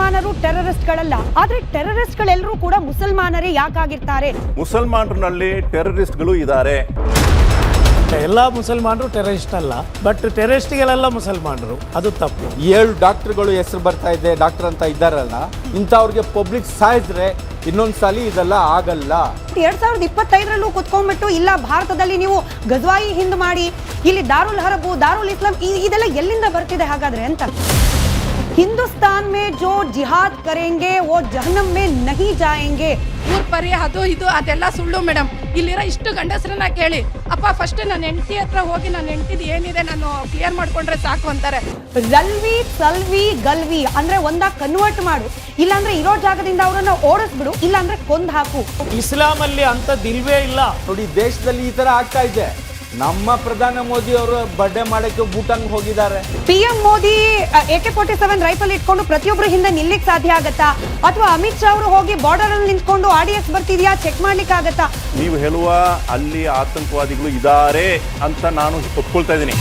ಮುಸಲ್ಮಾನರು ಟೆರರಿಸ್ಟ್ಗಳಲ್ಲ. ಆದ್ರೆ ಟೆರರಿಸ್ಟ್ಗಳೆಲ್ಲರೂ ಕೂಡ ಮುಸಲ್ಮಾನರೇ ಯಾಕಾಗಿರ್ತಾರೆ? ಮುಸಲ್ಮಾನರಲ್ಲಿ ಟೆರರಿಸ್ಟ್ಗಳು ಇದ್ದಾರೆ. ಎಲ್ಲ ಮುಸಲ್ಮಾನರು ಟೆರರಿಸ್ಟ್ ಅಲ್ಲ, ಬಟ್ ಟೆರರಿಸ್ಟ್ಗಳೆಲ್ಲ ಮುಸಲ್ಮಾನರು, ಅದು ತಪ್ಪು. 7 ಡಾಕ್ಟರ್ಗಳು ಹೆಸರು ಬರ್ತಾ ಇದೆ, ಡಾಕ್ಟರ್ ಅಂತ ಇದ್ದಾರಲ್ಲ, ಇಂಥವ್ರಿಗೆ ಪಬ್ಲಿಕ್ ಸಾಯಿದ್ರೆ ಇನ್ನೊಂದ್ಸಲಿ ಇದೆಲ್ಲ ಆಗಲ್ಲ. 2025ರಲ್ಲೂ ಕುತ್ಕೊಂಡ್ಬಿಟ್ಟು ಇಲ್ಲ ಭಾರತದಲ್ಲಿ ನೀವು ಗಜ್ವಾಯಿ ಹಿಂದ್ ಮಾಡಿ, ಇಲ್ಲಿ ದಾರುಲ್ ಹರಬು, ದಾರುಲ್ ಇಸ್ಲಾಂ, ಇದೆಲ್ಲ ಎಲ್ಲಿಂದ ಬರ್ತಿದೆ ಹಾಗಾದ್ರೆ ಅಂತ. ಹಿಂದೂಸ್ತಾನ್ ಮೇ ಜೋ ಜಿಹಾದ್ ಕರೆಂಗೆ ವೋ ಜಹನ್ನಂ ಮೇ ನಹಿ ಜಾಯೆಂಗೆ. ಊರ್ ಪರಿ ಅದು ಇದು ಅದೆಲ್ಲ ಸುಳ್ಳು ಮೇಡಮ್. ಇಲ್ಲಿರೋ ಇಷ್ಟು ಗಂಡಸ್ರನ್ನ ಕೇಳಿ, ಅಪ್ಪ ಫಸ್ಟ್ ನನ್ನ ಹೆಂಡತಿ ಹತ್ರ ಹೋಗಿ ನನ್ನ ಹೆಂಡತಿದ್ ಏನಿದೆ ನಾನು ಕ್ಲಿಯರ್ ಮಾಡ್ಕೊಂಡ್ರೆ ಸಾಕು ಅಂತಾರೆ. ರಲ್ವಿ ಸಲ್ವಿ ಗಲ್ವಿ ಅಂದ್ರೆ ಒಂದಾಗ ಕನ್ವರ್ಟ್ ಮಾಡು, ಇಲ್ಲಾಂದ್ರೆ ಇರೋ ಜಾಗದಿಂದ ಅವರನ್ನ ಓಡಿಸ್ಬಿಡು, ಇಲ್ಲಾಂದ್ರೆ ಕೊಂದ್ ಹಾಕು. ಇಸ್ಲಾಂ ಅಲ್ಲಿ ಅಂತದ್ದು ಇಲ್ವೇ ಇಲ್ಲ. ನೋಡಿ, ದೇಶದಲ್ಲಿ ಈ ತರ ಆಗ್ತಾ ಇದೆ. ನಮ್ಮ ಪ್ರಧಾನ ಮೋದಿ ಅವರು ಬರ್ಡೇ ಮಾಡಕ್ಕೆ ಭೂಟಾನ್ಗೆ ಹೋಗಿದ್ದಾರೆ. PM ಮೋದಿ AK-47 ರೈಫಲ್ ಇಟ್ಕೊಂಡು ಪ್ರತಿಯೊಬ್ಬರು ಹಿಂದೆ ನಿಲ್ಲಿಕ್ ಸಾಧ್ಯ ಆಗತ್ತಾ? ಅಥವಾ ಅಮಿತ್ ಶಾ ಅವರು ಹೋಗಿ ಬಾರ್ಡರ್ ಅಲ್ಲಿ ನಿಂತ್ಕೊಂಡು RDX ಬರ್ತಿದ್ಯಾ ಚೆಕ್ ಮಾಡ್ಲಿಕ್ಕೆ ಆಗತ್ತಾ? ನೀವು ಹೇಳುವ ಅಲ್ಲಿ ಆತಂಕವಾದಿಗಳು ಇದ್ದಾರೆ ಅಂತ ನಾನು ಒಪ್ಕೊಳ್ತಾ ಇದ್ದೀನಿ.